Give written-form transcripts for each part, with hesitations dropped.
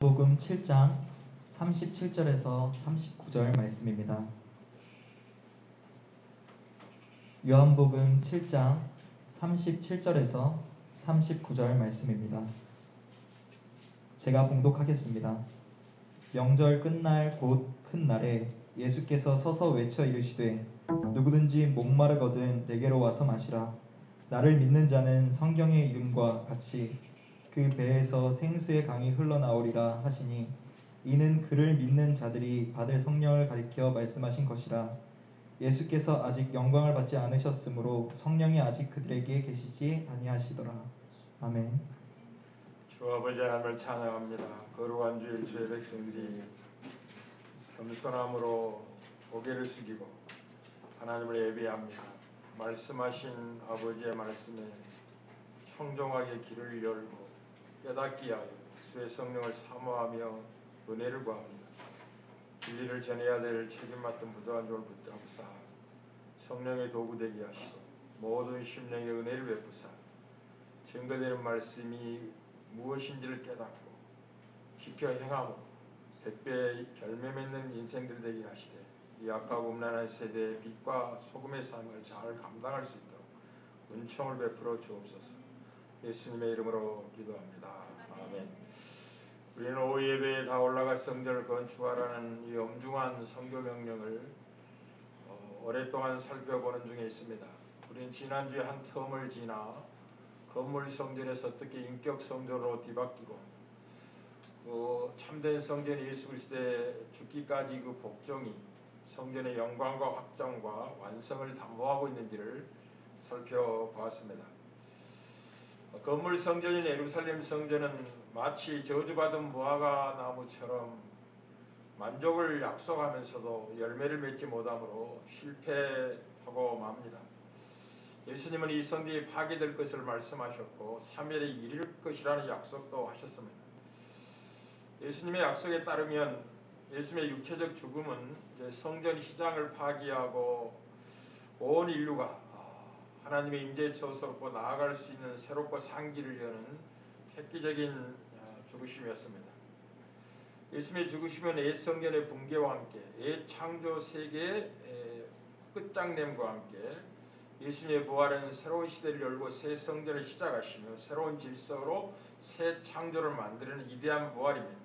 요한복음 7장 37절에서 39절 말씀입니다. 요한복음 7장 37절에서 39절 말씀입니다. 제가 봉독하겠습니다. 명절 끝날 곧 큰 날에 예수께서 서서 외쳐 이르시되 누구든지 목마르거든 내게로 와서 마시라. 나를 믿는 자는 성경의 이름과 같이 그 배에서 생수의 강이 흘러나오리라 하시니 이는 그를 믿는 자들이 받을 성령을 가리켜 말씀하신 것이라. 예수께서 아직 영광을 받지 않으셨으므로 성령이 아직 그들에게 계시지 아니하시더라. 아멘. 주 아버지 하나님을 찬양합니다. 거룩한 주일 주의 백성들이 겸손함으로 고개를 숙이고 하나님을 예배합니다. 말씀하신 아버지의 말씀에 청종하게 길을 열고 깨닫게 하여 주의 성령을 사모하며 은혜를 구합니다. 진리를 전해야 될 책임 맡은 부족한 종을 붙잡사 성령의 도구 되게 하시고 모든 심령의 은혜를 베푸사 증거되는 말씀이 무엇인지를 깨닫고 지켜 행함으로 백배의 열매 맺는 인생들 되게 하시되 이 악하고 음란한 세대의 빛과 소금의 삶을 잘 감당할 수 있도록 은총을 베풀어 주옵소서. 예수님의 이름으로 기도합니다. 아멘. 우리는 오후 예배에 다 올라가 성전을 건축하라는 이 엄중한 선교 명령을 오랫동안 살펴보는 중에 있습니다. 우리는 지난주에 한 텀을 지나 건물 성전에서 어떻게 인격 성전으로 뒤바뀌고 참된 성전 예수 그리스도의 죽기까지 그 복종이 성전의 영광과 확장과 완성을 담보하고 있는지를 살펴보았습니다. 건물 성전인 예루살렘 성전은 마치 저주받은 무화과 나무처럼 만족을 약속하면서도 열매를 맺지 못하므로 실패하고 맙니다. 예수님은 이 성전이 파괴될 것을 말씀하셨고 3일에 이를 것이라는 약속도 하셨습니다. 예수님의 약속에 따르면 예수님의 육체적 죽음은 이제 성전 휘장을 파괴하고 온 인류가 하나님의 임재에 처소롭고 나아갈 수 있는 새롭고 상기를 여는 획기적인 죽으심이었습니다. 예수님의 죽으심은 옛 성전의 붕괴와 함께 옛 창조 세계의 끝장냄과 함께 예수님의 부활은 새로운 시대를 열고 새 성전을 시작하시며 새로운 질서로 새 창조를 만드는 위대한 부활입니다.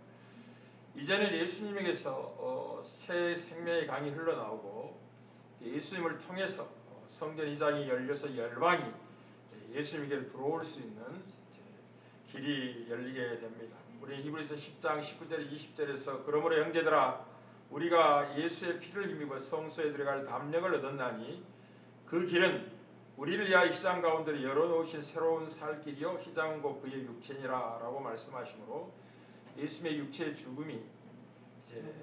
이제는 예수님에게서 새 생명의 강이 흘러나오고 예수님을 통해서 성전 휘장이 열려서 열방이 예수님에게 들어올 수 있는 길이 열리게 됩니다. 우리 히브리서 10장 19절 20절에서 그러므로 형제들아 우리가 예수의 피를 힘입어 성소에 들어갈 담력을 얻었나니 그 길은 우리를 위하여 휘장 가운데로 열어놓으신 새로운 살 길이요 휘장은 곧 그의 육체니라 라고 말씀하시므로 예수님의 육체의 죽음이 이제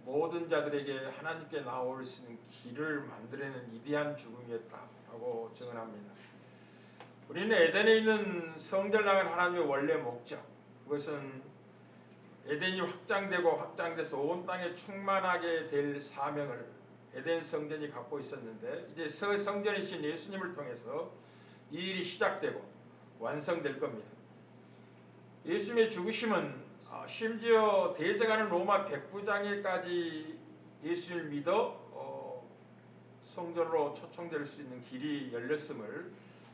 모든 자들에게 하나님께 나올 수 있는 길을 만들어내는 위대한 죽음이었다라고 증언합니다. 우리는 에덴에 있는 성전을 향한 하나님의 원래 목적, 그것은 에덴이 확장돼서 온 땅에 충만하게 될 사명을 에덴 성전이 갖고 있었는데 이제 성전이신 예수님을 통해서 이 일이 시작되고 완성될 겁니다. 예수님의 죽으심은 심지어 대적하는 로마 백부장에까지 예수님을 믿어 성전으로 초청될 수 있는 길이 열렸음을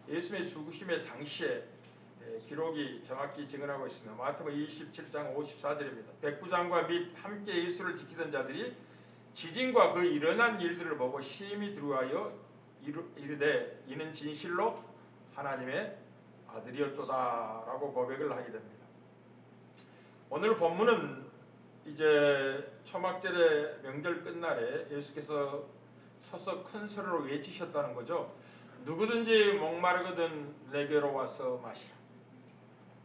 예수님의 죽으심의 당시에 기록이 정확히 증언하고 있습니다. 마태복음 27장 54절입니다. 백부장과 및 함께 예수를 지키던 자들이 지진과 그 일어난 일들을 보고 심히 두려워하여 이르되 이는 진실로 하나님의 아들이었도다라고 고백을 하게 됩니다. 오늘 본문은 이제 초막절의 명절 끝날에 예수께서 서서 큰 소리로 외치셨다는 거죠. 누구든지 목마르거든 내게로 와서 마시라.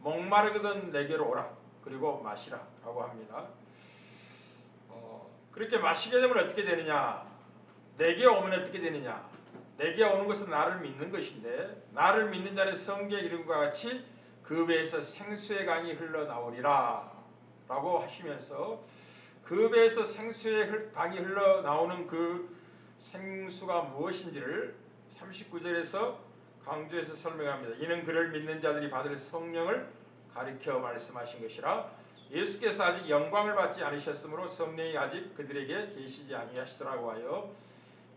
목마르거든 내게로 오라. 그리고 마시라 라고 합니다. 그렇게 마시게 되면 어떻게 되느냐? 내게 오면 어떻게 되느냐? 내게 오는 것은 나를 믿는 것인데 나를 믿는 자는 성경의 이름과 같이 그 배에서 생수의 강이 흘러나오리라 라고 하시면서 그 배에서 생수의 강이 흘러나오는 그 생수가 무엇인지를 39절에서 강조해서 설명합니다. 이는 그를 믿는 자들이 받을 성령을 가리켜 말씀하신 것이라. 예수께서 아직 영광을 받지 않으셨으므로 성령이 아직 그들에게 계시지 아니하시더라고 하여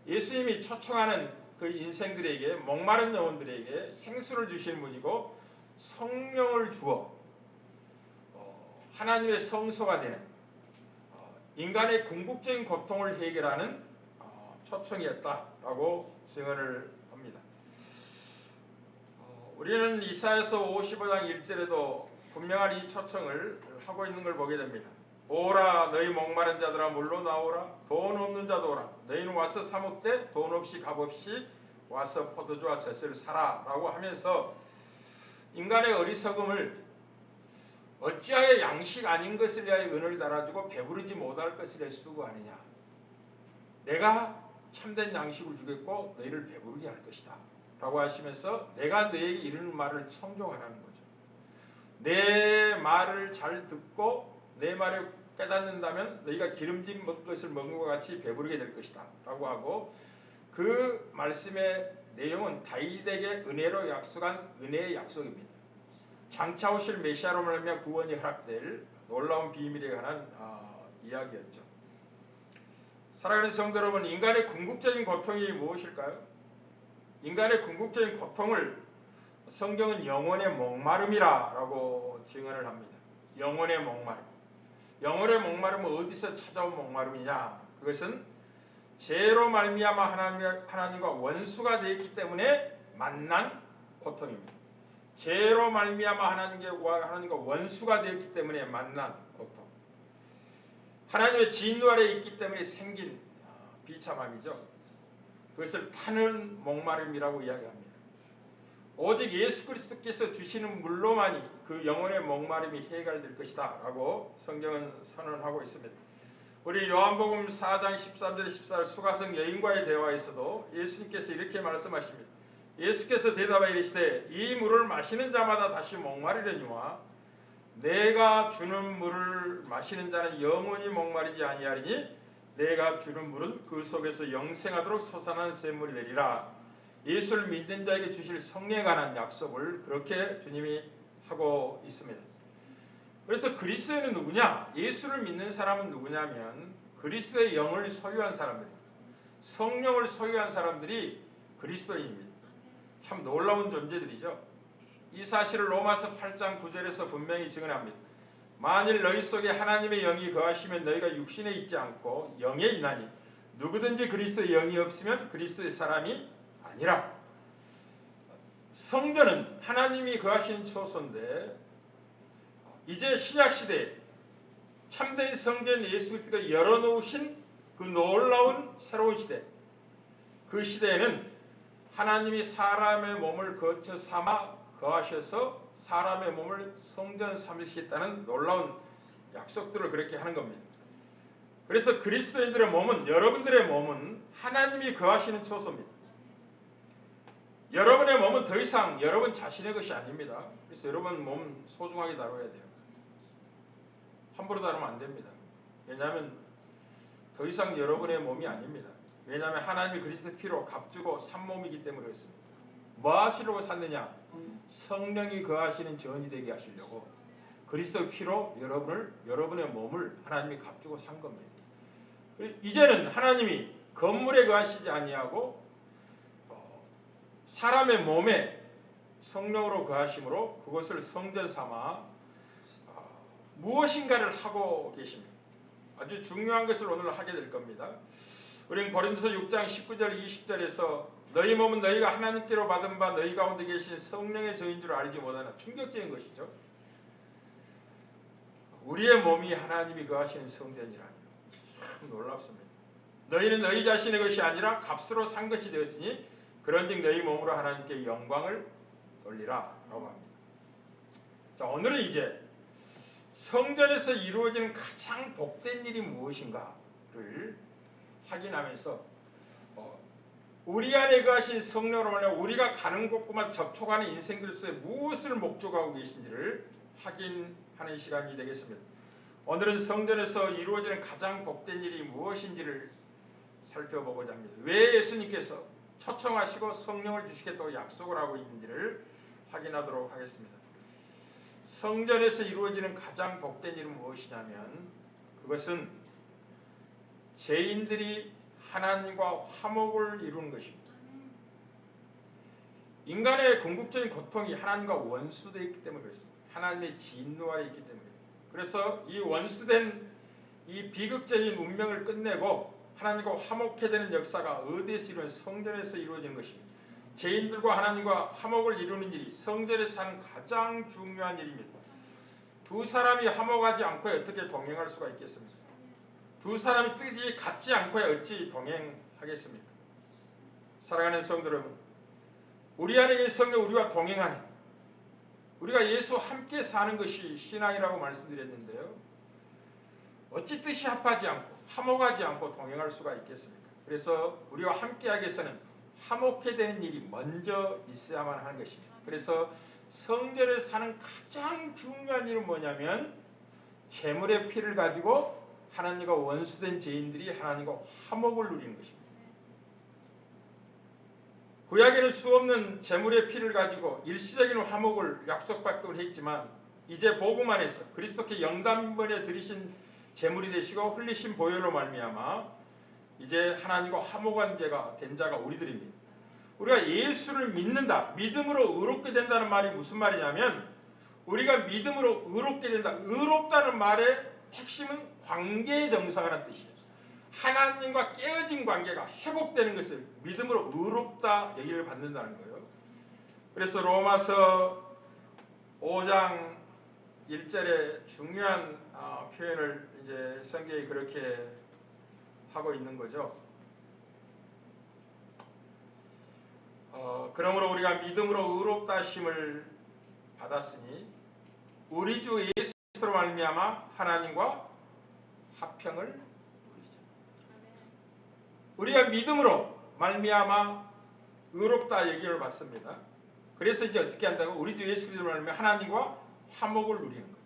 예수님이 초청하는 그 인생들에게 목마른 영혼들에게 생수를 주시는 분이고 성령을 주어 하나님의 성소가 되는 인간의 궁극적인 고통을 해결하는 초청이었다라고 증언을 합니다. 우리는 이사야서 55장 1절에도 분명한 이 초청을 하고 있는 걸 보게 됩니다. 오라 너희 목마른 자들아 물로 나오라 돈 없는 자도 오라 너희는 와서 사 먹되 돈 없이 값 없이 와서 포도주와 젖을 사라 라고 하면서 인간의 어리석음을 어찌하여 양식 아닌 것을 위하여 은을 달아주고 배부르지 못할 것을 위하여 수고하느냐. 내가 참된 양식을 주겠고 너희를 배부르게 할 것이다 라고 하시면서 내가 너에게 이르는 말을 청종하라는 거죠. 내 말을 잘 듣고 내 말을 깨닫는다면 너희가 기름진 것을 먹는 것 같이 배부르게 될 것이다 라고 하고 그 말씀의 내용은 다윗에게 은혜로 약속한 은혜의 약속입니다. 장차 오실 메시아로 말하며 구원이 허락될 놀라운 비밀에 관한 이야기였죠. 사랑하는 성도 여러분, 인간의 궁극적인 고통이 무엇일까요? 인간의 궁극적인 고통을 성경은 영혼의 목마름이라고 증언을 합니다. 영혼의 목마름. 영혼의 목마름은 어디서 찾아온 목마름이냐? 그것은 죄로 말미암아 하나님과 원수가 되었기 때문에 만난 고통입니다. 죄로 말미암아 하나님과 원수가 되었기 때문에 만난 고통. 하나님의 진노 아래 있기 때문에 생긴 비참함이죠. 그것을 타는 목마름이라고 이야기합니다. 오직 예수 그리스도께서 주시는 물로만이 그 영혼의 목마름이 해결될 것이다 라고 성경은 선언하고 있습니다. 우리 요한복음 4장 13절 14절 수가성 여인과의 대화에서도 예수님께서 이렇게 말씀하십니다. 예수께서 대답하여 이르시되 이 물을 마시는 자마다 다시 목마르려니와 내가 주는 물을 마시는 자는 영원히 목마르지 아니하리니 내가 주는 물은 그 속에서 영생하도록 솟아나는 샘물이 되리라. 예수를 믿는 자에게 주실 성령에 관한 약속을 그렇게 주님이 하고 있습니다. 그래서 그리스도인은 누구냐? 예수를 믿는 사람은 누구냐면 그리스도의 영을 소유한 사람들입니다. 성령을 소유한 사람들이 그리스도인입니다. 참 놀라운 존재들이죠. 이 사실을 로마서 8장 9절에서 분명히 증언합니다. 만일 너희 속에 하나님의 영이 거하시면 너희가 육신에 있지 않고 영에 있나니 누구든지 그리스도의 영이 없으면 그리스도의 사람이 아니라. 성전은 하나님이 거하시는 처소인데 이제 신약시대에 참된 성전 예수 그리스도가 열어놓으신 그 놀라운 새로운 시대, 그 시대에는 하나님이 사람의 몸을 거쳐 삼아 거하셔서 사람의 몸을 성전 삼으시겠다는 놀라운 약속들을 그렇게 하는 겁니다. 그래서 그리스도인들의 몸은, 여러분들의 몸은 하나님이 거하시는 처소입니다. 여러분의 몸은 더 이상 여러분 자신의 것이 아닙니다. 그래서 여러분 몸 소중하게 다뤄야 돼요. 함부로 다루면 안 됩니다. 왜냐하면 더 이상 여러분의 몸이 아닙니다. 왜냐하면 하나님이 그리스도 피로 값주고 산 몸이기 때문에 그렇습니다. 뭐 하시려고 샀느냐? 성령이 거하시는 전이 되게 하시려고 그리스도 피로 여러분의 몸을 하나님이 값주고 산 겁니다. 이제는 하나님이 건물에 거하시지 아니하고 사람의 몸에 성령으로 거하심으로 그것을 성전 삼아 무엇인가를 하고 계십니다. 아주 중요한 것을 오늘 하게 될 겁니다. 우리는 고린도서 6장 19절 20절에서 너희 몸은 너희가 하나님께로 받은 바 너희 가운데 계신 성령의 저인 줄 알지 못하나, 충격적인 것이죠. 우리의 몸이 하나님이 거하시는 성전이라니 참 놀랍습니다. 너희는 너희 자신의 것이 아니라 값으로 산 것이 되었으니 그런즉 너희 몸으로 하나님께 영광을 돌리라 라고 합니다. 자, 오늘은 이제 성전에서 이루어지는 가장 복된 일이 무엇인가를 확인하면서 우리 안에 거하신 성령으로 말하여 우리가 가는 곳과 접촉하는 인생들 속에 무엇을 목적하고 계신지를 확인하는 시간이 되겠습니다. 오늘은 성전에서 이루어지는 가장 복된 일이 무엇인지를 살펴보고자 합니다. 왜 예수님께서 초청하시고 성령을 주시겠다고 약속을 하고 있는지를 확인하도록 하겠습니다. 성전에서 이루어지는 가장 복된 일은 무엇이냐면 그것은 죄인들이 하나님과 화목을 이루는 것입니다. 인간의 궁극적인 고통이 하나님과 원수되어 있기 때문에 그렇습니다. 하나님의 진노 아래 있기 때문에. 그래서 이 원수된 이 비극적인 운명을 끝내고 하나님과 화목해야 되는 역사가 어디에서 이루어지는 성전에서 이루어지는 것입니다. 죄인들과 하나님과 화목을 이루는 일이 성전에서 하는 가장 중요한 일입니다. 두 사람이 화목하지 않고 어떻게 동행할 수가 있겠습니까? 두 사람이 뜻이 같지 않고 어찌 동행하겠습니까? 사랑하는 성도 여러분, 우리 안에 성령 우리와 동행하는, 우리가 예수와 함께 사는 것이 신앙이라고 말씀드렸는데요. 어찌 뜻이 합하지 않고 화목하지 않고 동행할 수가 있겠습니까? 그래서 우리와 함께하기 위해서는 화목해야 되는 일이 먼저 있어야만 하는 것입니다. 그래서 성전에 사는 가장 중요한 일은 뭐냐면 재물의 피를 가지고 하나님과 원수된 죄인들이 하나님과 화목을 누리는 것입니다. 구약에는 수없는 재물의 피를 가지고 일시적인 화목을 약속받기로 했지만 이제 복음 안에서 그리스도께 영단번에 드리신 재물이 되시고 흘리신 보혈로 말미암아 이제 하나님과 화목한 자가 된 자가 우리들입니다. 우리가 예수를 믿는다, 믿음으로 의롭게 된다는 말이 무슨 말이냐면 우리가 믿음으로 의롭게 된다. 의롭다는 말의 핵심은 관계 정상화라는 뜻이에요. 하나님과 깨어진 관계가 회복되는 것을 믿음으로 의롭다 얘기를 받는다는 거예요. 그래서 로마서 5장 1절에 중요한 표현을 이제 성경이 그렇게 하고 있는 거죠. 그러므로 우리가 믿음으로 의롭다 하심을 받았으니 우리 주 예수로 말미암아 하나님과 화평을 누리자. 우리가 믿음으로 말미암아 의롭다 얘기를 받습니다. 그래서 이제 어떻게 한다고? 우리 주 예수 그리스도로 말미암아 하나님과 화목을 누리는 거예요.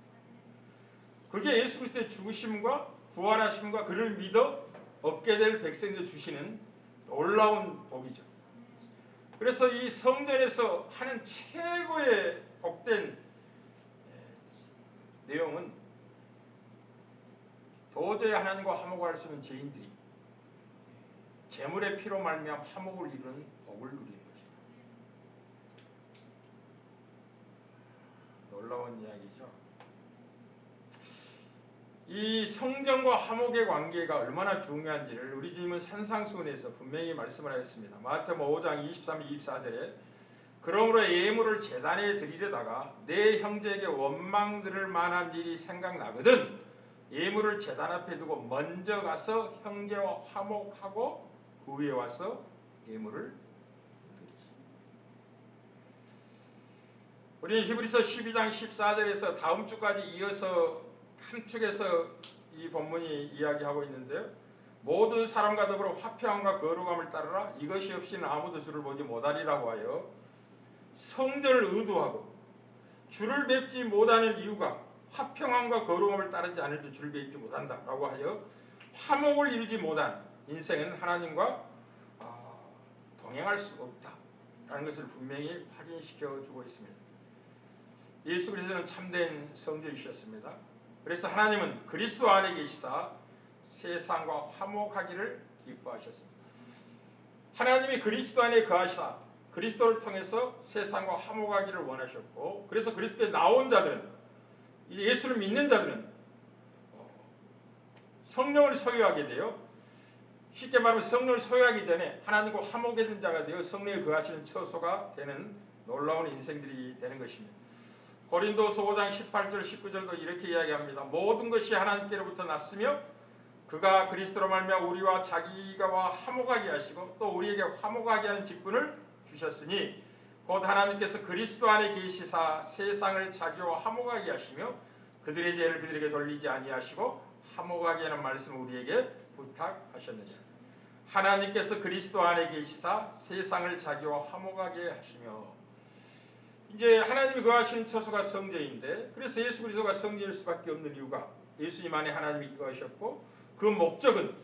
그게 예수 그리스도의 죽으심과 부활하심과 그를 믿어 얻게 될 백성들 주시는 놀라운 복이죠. 그래서 이 성전에서 하는 최고의 복된 내용은 도저히 하나님과 화목할 수 있는 죄인들이 재물의 피로 말미암아 화목을 이루는 복을 누리는 것입니다. 놀라운 이야기죠. 이 성전과 화목의 관계가 얼마나 중요한지를 우리 주님은 산상수훈에서 분명히 말씀을 하였습니다. 마태복음 5장 23, 24절에 그러므로 예물을 제단에 드리려다가 내 형제에게 원망 들을 만한 일이 생각나거든 예물을 제단 앞에 두고 먼저 가서 형제와 화목하고 그 후에 와서 예물을 드리지. 우리는 히브리서 12장 14절에서 다음 주까지 이어서 함축해서 이 본문이 이야기하고 있는데요. 모든 사람과 더불어 화평함과 거룩함을 따르라. 이것이 없이는 아무도 주를 보지 못하리라고 하여 성전을 의도하고 주를 뵙지 못하는 이유가 화평함과 거룩함을 따르지 않을 때 주를 뵙지 못한다라고 하여 화목을 이루지 못한 인생은 하나님과 동행할 수 없다라는 것을 분명히 확인시켜 주고 있습니다. 예수 그리스도는 참된 성전이셨습니다. 그래서 하나님은 그리스도 안에 계시사 세상과 화목하기를 기뻐하셨습니다. 하나님이 그리스도 안에 거하시사 그리스도를 통해서 세상과 화목하기를 원하셨고 그래서 그리스도에 나온 자들은 예수를 믿는 자들은 성령을 소유하게 돼요. 쉽게 말하면 성령을 소유하기 전에 하나님과 화목해진 자가 되어 성령에 거하시는 처소가 되는 놀라운 인생들이 되는 것입니다. 고린도서 5장 18절 19절도 이렇게 이야기합니다. 모든 것이 하나님께로부터 났으며 그가 그리스도로 말미암아 우리와 자기가 화목하게 하시고 또 우리에게 화목하게 하는 직분을 주셨으니 곧 하나님께서 그리스도 안에 계시사 세상을 자기와 화목하게 하시며 그들의 죄를 그들에게 돌리지 아니하시고 화목하게 하는 말씀을 우리에게 부탁하셨느니라. 하나님께서 그리스도 안에 계시사 세상을 자기와 화목하게 하시며 이제 하나님이 거하시는 처소가 성전인데 그래서 예수 그리스도가 성전일 수밖에 없는 이유가 예수님 안에 하나님이 거하셨고 그 목적은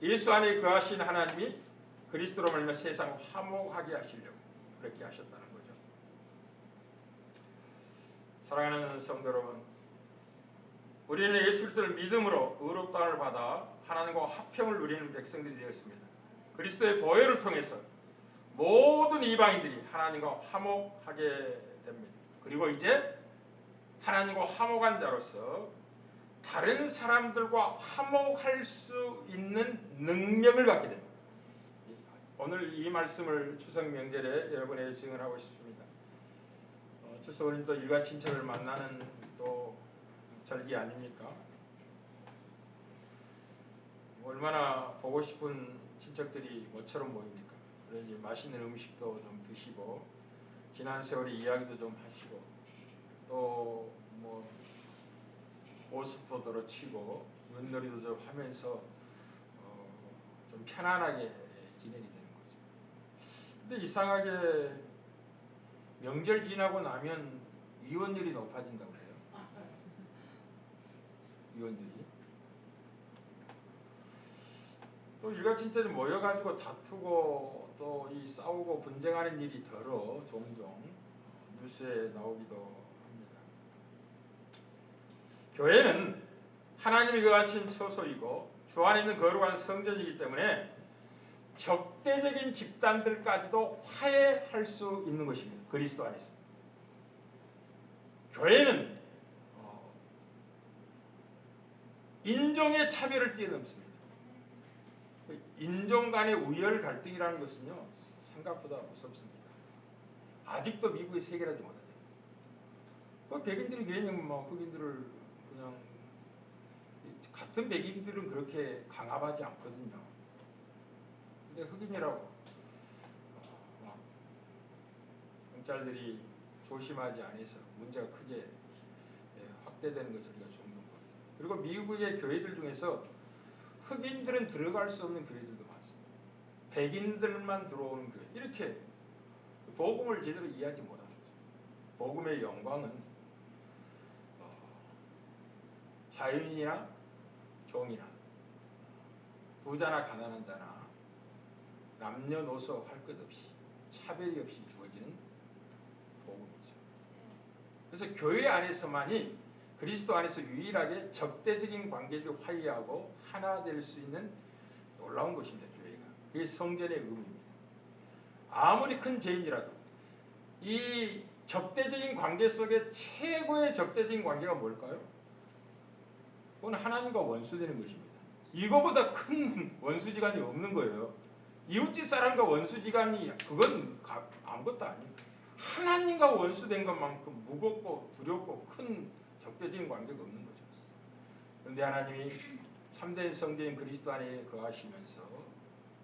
예수 안에 거하신 하나님이 그리스도로 말미암아 세상을 화목하게 하시려고 그렇게 하셨다는 거죠. 사랑하는 성도 여러분, 우리는 예수 그리스도를 믿음으로 의롭다함을 받아 하나님과 화평을 누리는 백성들이 되었습니다. 그리스도의 보혈을 통해서 모든 이방인들이 하나님과 화목하게 됩니다. 그리고 이제 하나님과 화목한 자로서 다른 사람들과 화목할 수 있는 능력을 갖게 됩니다. 오늘 이 말씀을 추석 명절에 여러분에게 증언하고 싶습니다. 추석은 또 일가 친척을 만나는 또 절기 아닙니까? 얼마나 보고 싶은 친척들이 뭐처럼 모입니까? 그러니 맛있는 음식도 좀 드시고 지난 세월의 이야기도 좀 하시고 또 뭐 고스포도로 치고 윷놀이도 좀 하면서 좀 편안하게 지내게 되는 거죠. 근데 이상하게 명절 지나고 나면 이혼율이 높아진다고 해요. 이혼율이. 또 일가친척이 모여가지고 다투고 또 이 싸우고 분쟁하는 일이 더러 종종 뉴스에 나오기도 합니다. 교회는 하나님이 거하신 처소이고 주 안에 있는 거룩한 성전이기 때문에 적대적인 집단들까지도 화해할 수 있는 것입니다. 그리스도 안에서. 교회는 인종의 차별을 뛰어넘습니다. 인종 간의 우열 갈등이라는 것은요, 생각보다 무섭습니다. 아직도 미국이 해결하지 못하죠. 백인들이 괜히 흑인들을 그냥 같은 백인들은 그렇게 강압하지 않거든요. 근데 흑인이라고 경찰들이 조심하지 않아서 문제가 크게 확대되는 것을 우리가 종종 보죠. 그리고 미국의 교회들 중에서 흑인들은 들어갈 수 없는 교회들도 많습니다. 백인들만 들어오는 교회. 이렇게 복음을 제대로 이해하지 못하는 거죠. 복음의 영광은 자유인이나 종이나 부자나 가난한 자나 남녀노소 할 것 없이 차별이 없이 주어지는 복음이죠. 그래서 교회 안에서만이 그리스도 안에서 유일하게 적대적인 관계를 화해하고 하나 될 수 있는 놀라운 것입니다. 교회가. 그게 성전의 의미입니다. 아무리 큰 죄인이라도 이 적대적인 관계 속에 최고의 적대적인 관계가 뭘까요? 그건 하나님과 원수되는 것입니다. 이거보다 큰 원수지간이 없는 거예요. 이웃집 사람과 원수지간이 그건 아무것도 아닙니다. 하나님과 원수된 것만큼 무겁고 두렵고 큰 적대적인 관계가 없는 거죠. 그런데 하나님이 참된 성전인 그리스도 안에 거하시면서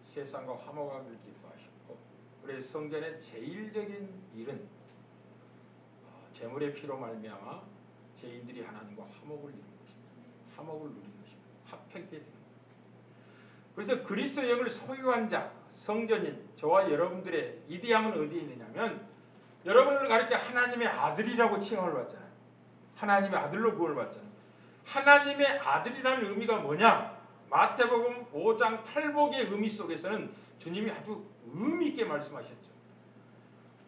세상과 화목하기를 기뻐하셨고, 그래서 성전의 제일적인 일은 제물의 피로 말미암아 죄인들이 하나님과 화목을 이루는 것입니다. 화목을 누리는 것입니다. 합평케 되는 것입니다. 그래서 그리스도의 영을 소유한 자, 성전인 저와 여러분들의 이디함은 어디에 있느냐면, 여러분을 가리켜 하나님의 아들이라고 칭함을 받잖아요. 하나님의 아들로 구원을 받잖아요. 하나님의 아들이라는 의미가 뭐냐? 마태복음 5장 팔복의 의미 속에서는 주님이 아주 의미 있게 말씀하셨죠.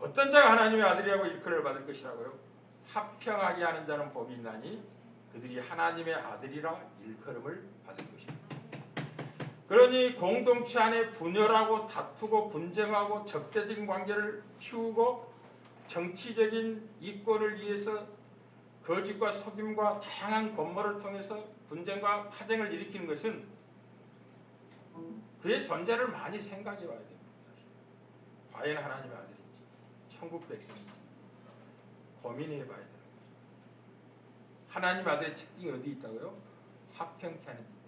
어떤 자가 하나님의 아들이라고 일컬음을 받을 것이라고요? 화평하게 하는 자는 복이 있나니 그들이 하나님의 아들이라 일컬음을 받을 것입니다. 그러니 공동체 안에 분열하고 다투고 분쟁하고 적대적인 관계를 키우고 정치적인 이권을 위해서 거짓과 속임과 다양한 권모를 통해서 분쟁과 파쟁을 일으키는 것은 그의 존재를 많이 생각해 봐야 됩니다. 과연 하나님의 아들인지 천국 백성인지 고민해 봐야 됩니다. 하나님 아들의 특징이 어디 있다고요? 화평케 하는 것.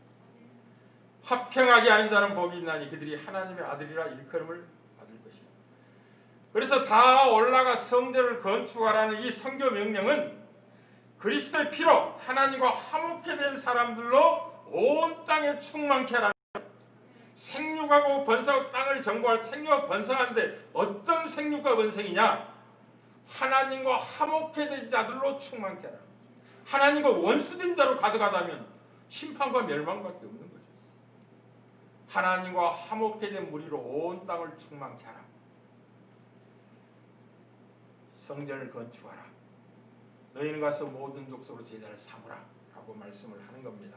화평하게 하는 자는 복이 있나니 그들이 하나님의 아들이라 일컬음을 받을 것이다. 그래서 다 올라가 성전을 건축하라는 이 성교 명령은 그리스도의 피로 하나님과 화목해 된 사람들로 온 땅에 충만케 하라는 거예요. 생육하고 번성하고 땅을 정복할 생육하고 번성하는데 어떤 생육과 번성이냐? 하나님과 화목해 된 자들로 충만케 하라. 하나님과 원수된 자로 가득하다면 심판과 멸망밖에 없는 거죠. 하나님과 화목해 된 무리로 온 땅을 충만케 하라. 성전을 건축하라. 너희는 가서 모든 족속으로 제자를 삼으라 라고 말씀을 하는 겁니다.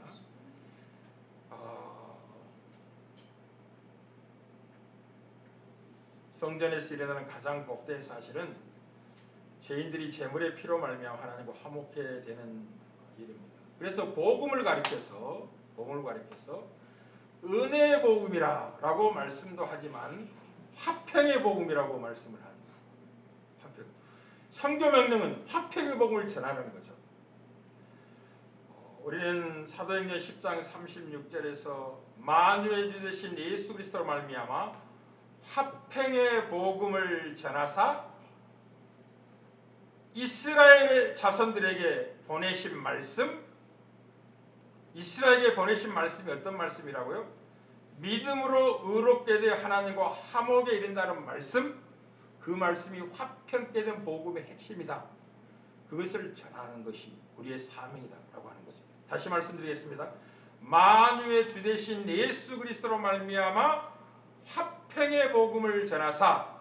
성전에서 일어나는 가장 복된 사실은 죄인들이 제물의 피로 말미암아 하나님과 화목해 되는 일입니다. 그래서 복음을 가리켜서 은혜의 복음이라고 말씀도 하지만 화평의 복음이라고 말씀을 합니다. 화평. 선교 명령은 화평의 복음을 전하는 거죠. 우리는 사도행전 10장 36절에서 만유의 주 되신 예수 그리스도로 말미암아 화평의 복음을 전하사 이스라엘 자손들에게 보내신 말씀, 이스라엘에게 보내신 말씀이 어떤 말씀이라고요? 믿음으로 의롭게 되어 하나님과 화목에 이른다는 말씀, 그 말씀이 화평케 된 복음의 핵심이다. 그것을 전하는 것이 우리의 사명이다 라고 하는 거죠. 다시 말씀드리겠습니다. 만유의 주 되신 예수 그리스도로 말미암아 화평의 복음을 전하사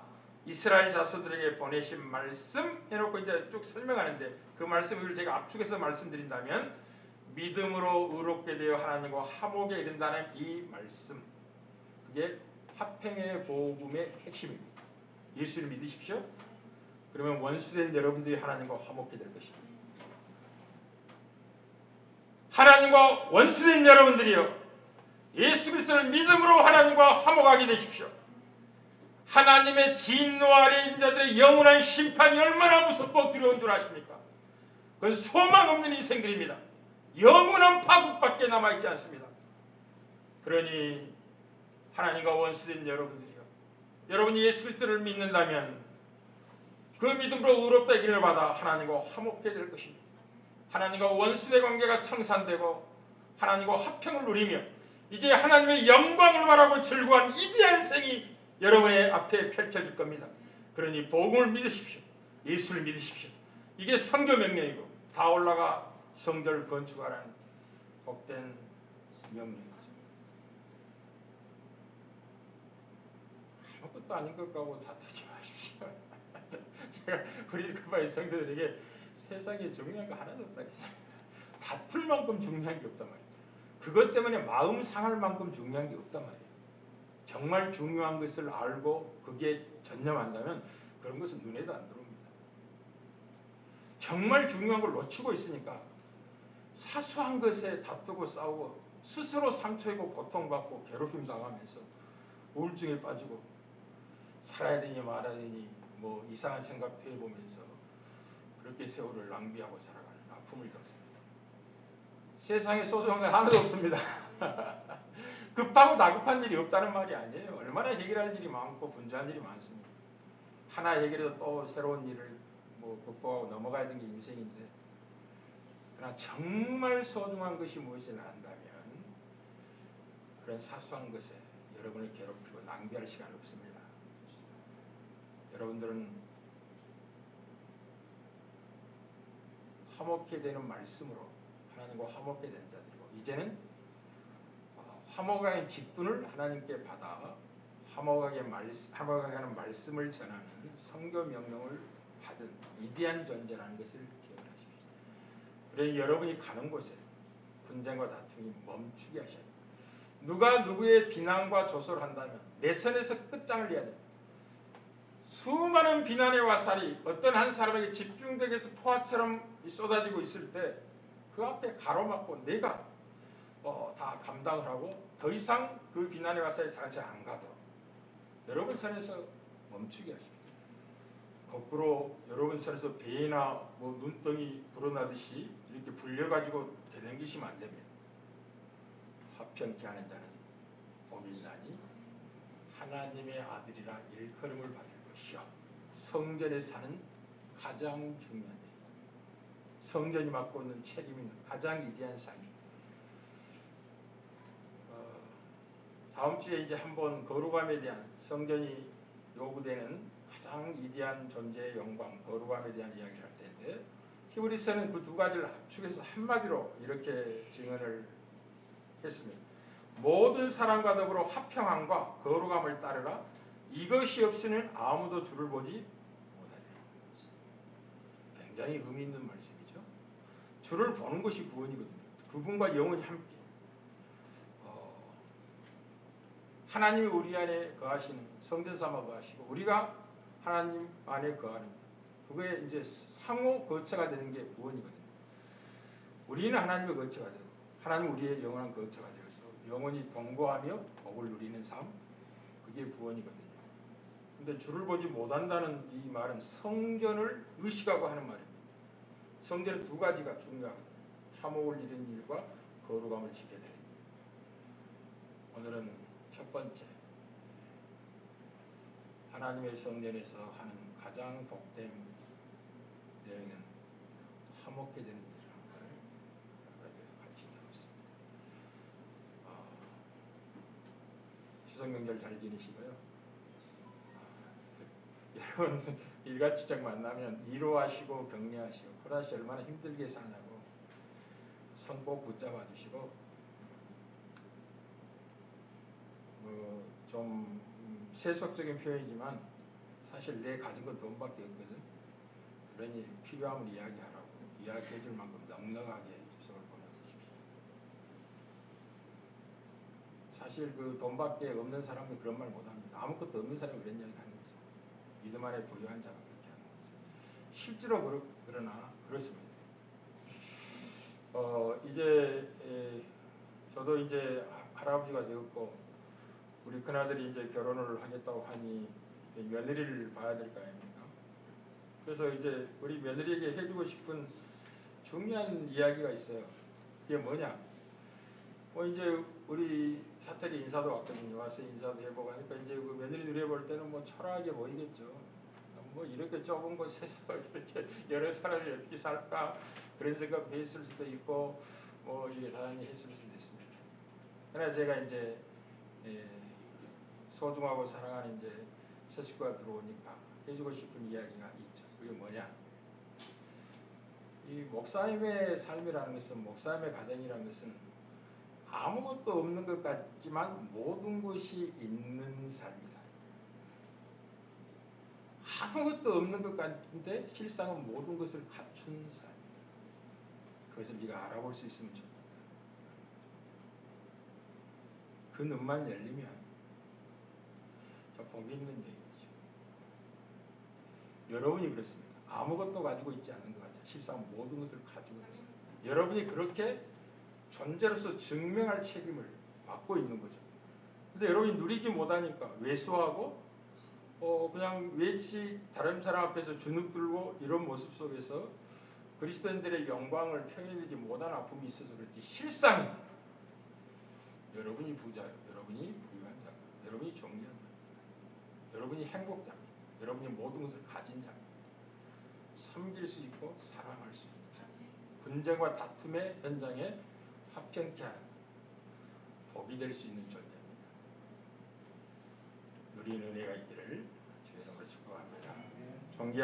이스라엘 자손들에게 보내신 말씀 해놓고 이제 쭉 설명하는데, 그 말씀을 제가 압축해서 말씀드린다면 믿음으로 의롭게 되어 하나님과 화목에 이른다는 이 말씀, 그게 화평의 복음의 핵심입니다. 예수를 믿으십시오. 그러면 원수된 여러분들이 하나님과 화목해 될 것입니다. 하나님과 원수된 여러분들이요, 예수 그리스도를 믿음으로 하나님과 화목하게 되십시오. 하나님의 진노 아래 있는 자들의 영원한 심판이 얼마나 무섭고 두려운 줄 아십니까? 그건 소망 없는 인생들입니다. 영원한 파국밖에 남아있지 않습니다. 그러니 하나님과 원수된 여러분들이요, 여러분이 예수 그리스도를 믿는다면 그 믿음으로 의롭다 기를 받아 하나님과 화목해 될 것입니다. 하나님과 원수의 관계가 청산되고 하나님과 화평을 누리며 이제 하나님의 영광을 바라고 즐거워하는 이대한 생이 여러분의 앞에 펼쳐질 겁니다. 그러니 복음을 믿으십시오. 예수를 믿으십시오. 이게 선교 명령이고 다 올라가 성전을 건축하라는 복된 명령이죠. 아무것도 아닌 것 같고 다투지 마십시오. 제가 우리 그바의 성도들에게 세상에 중요한 거 하나도 없다 했습니다. 다툴 만큼 중요한 게 없단 말이에요. 그것 때문에 마음 상할 만큼 중요한 게 없단 말이에요. 정말 중요한 것을 알고 그게 전념한다면 그런 것은 눈에도 안 들어옵니다. 정말 중요한 걸 놓치고 있으니까 사소한 것에 다투고 싸우고 스스로 상처이고 고통받고 괴롭힘 당하면서 우울증에 빠지고 살아야 되니 말아야 되니 뭐 이상한 생각도 해보면서 그렇게 세월을 낭비하고 살아가는 아픔을 겪습니다. 세상에 소중한 건 하나도 없습니다. 급하고 다급한 일이 없다는 말이 아니에요. 얼마나 해결할 일이 많고 분주한 일이 많습니다. 하나 해결해도 또 새로운 일을 극복하고 넘어가야 되는 게 인생인데, 그러나 정말 소중한 것이 무엇인지 안다면 그런 사소한 것에 여러분을 괴롭히고 낭비할 시간 없습니다. 여러분들은 화목해 되는 말씀으로 하나님과 화목해 된 자들이고, 이제는 화목하는 직분을 하나님께 받아 화목하게 하는 말씀을 전하는 선교 명령을 받은 위대한 존재라는 것을 기억하십시오. 그러니 여러분이 가는 곳에 분쟁과 다툼이 멈추게 하셔야 됩니다. 누가 누구의 비난과 조소를 한다면 내 선에서 끝장을 내야 됩니다. 수많은 비난의 화살이 어떤 한 사람에게 집중되게 해서 포화처럼 쏟아지고 있을 때 그 앞에 가로막고 내가 다 감당을 하고 더 이상 그 비난의 화살이 다른 채 안 가도록 여러분 선에서 멈추게 하십시오. 거꾸로 여러분 선에서 배나 눈덩이 불어나듯이 이렇게 불려가지고 되넘기시면 안 됩니다. 화평케 하는 자는 복이 있나니 하나님의 아들이라 일컬음을 받을 것이요. 성전에 사는 가장 중요한 일, 성전이 맡고 있는 책임이 가장 위대한 삶입니다. 다음 주에 이제 한번 거룩함에 대한, 성전이 요구되는 가장 위대한 존재의 영광, 거룩함에 대한 이야기를 할 텐데, 히브리서는 그 두 가지를 압축해서 한마디로 이렇게 증언을 했습니다. 모든 사람과 더불어 화평함과 거룩함을 따르라. 이것이 없이는 아무도 주를 보지 못하리라. 굉장히 의미 있는 말씀이죠. 주를 보는 것이 구원이거든요. 그분과 영원히 함께 하나님이 우리 안에 거하시는 성전 삼아 거하시고 우리가 하나님 안에 거하는 그거에 이제 상호 거처가 되는 게 구원이거든요. 우리는 하나님의 거처가 되고 하나님 우리의 영원한 거처가 되어서 영원히 동거하며 복을 누리는 삶 그게 구원이거든요. 근데 주를 보지 못한다는 이 말은 성전을 의식하고 하는 말입니다. 성전은 두 가지가 중요하거든요. 화목을 이루는 일과 거룩함을 지켜야 됩니다. 오늘은 첫 번째 하나님의 성전에서 하는 가장 복된 내용은 화목해 되는 일이라는 것을 같이 나눴습니다. 추석 명절 잘 지내시고요. 여러분 일가축적 만나면 위로하시고 격려하시고 코라씨 얼마나 힘들게 사냐고 손 꼭 붙잡아 주시고 좀 세속적인 표현이지만 사실 내 가진 건 돈밖에 없거든. 그러니 필요함을 이야기하라고 이야기해 줄 만큼 넉넉하게 추석을 보내주십시오. 사실 그 돈밖에 없는 사람도 그런 말 못합니다. 아무것도 없는 사람이 그런 이야기 하는 거죠. 믿음 안에 부유한 자가 그렇게 하는 거죠. 실제로 그러나 그렇습니다. 이제 저도 이제 할아버지가 되었고 우리 큰아들이 이제 결혼을 하겠다고 하니 며느리를 봐야 될 거 아닙니까? 그래서 이제 우리 며느리에게 해주고 싶은 중요한 이야기가 있어요. 그게 뭐냐? 이제 우리 사택에 인사도 왔거든요. 와서 인사도 해보고 하니까 이제 그 며느리 누려볼 때는 뭐 초라하게 보이겠죠. 뭐 이렇게 좁은 곳에서 이렇게 여러 사람이 어떻게 살까 그런 생각도 했을 수도 있고 뭐 이게 다양히 했을 수도 있습니다. 그러나 제가 이제 소중하고 사랑하는 이제 새 식구가 들어오니까 해주고 싶은 이야기가 있죠. 그게 뭐냐? 이 목사님의 삶이라는 것은 목사님의 가정이라는 것은 아무것도 없는 것 같지만 모든 것이 있는 삶이다. 아무것도 없는 것 같은데 실상은 모든 것을 갖춘 삶이다. 그것을 네가 알아볼 수 있으면 좋겠다. 그 눈만 열리면 저 복이 있는 얘기죠. 여러분이 그렇습니다. 아무것도 가지고 있지 않는 것 같아요. 실상 모든 것을 가지고 있습니다. 여러분이 그렇게 존재로서 증명할 책임을 맡고 있는 거죠. 근데 여러분이 누리지 못하니까 외수하고 그냥 외치 다른 사람 앞에서 주눅 들고 이런 모습 속에서 그리스도인들의 영광을 표현하지 못한 아픔이 있어서 그렇지 실상은 여러분이 부자예요. 여러분이 부유한 자입니다. 여러분이 존귀한 자입니다. 여러분이 행복자입니다. 여러분이 모든 것을 가진 자입니다. 섬길 수 있고 사랑할 수 있는 자입니다. 분쟁과 다툼의 현장에 화평케 하는 복이 될 수 있는 존재입니다. 누리는 은혜가 있기를 주의 이름으로 축복합니다. 존귀한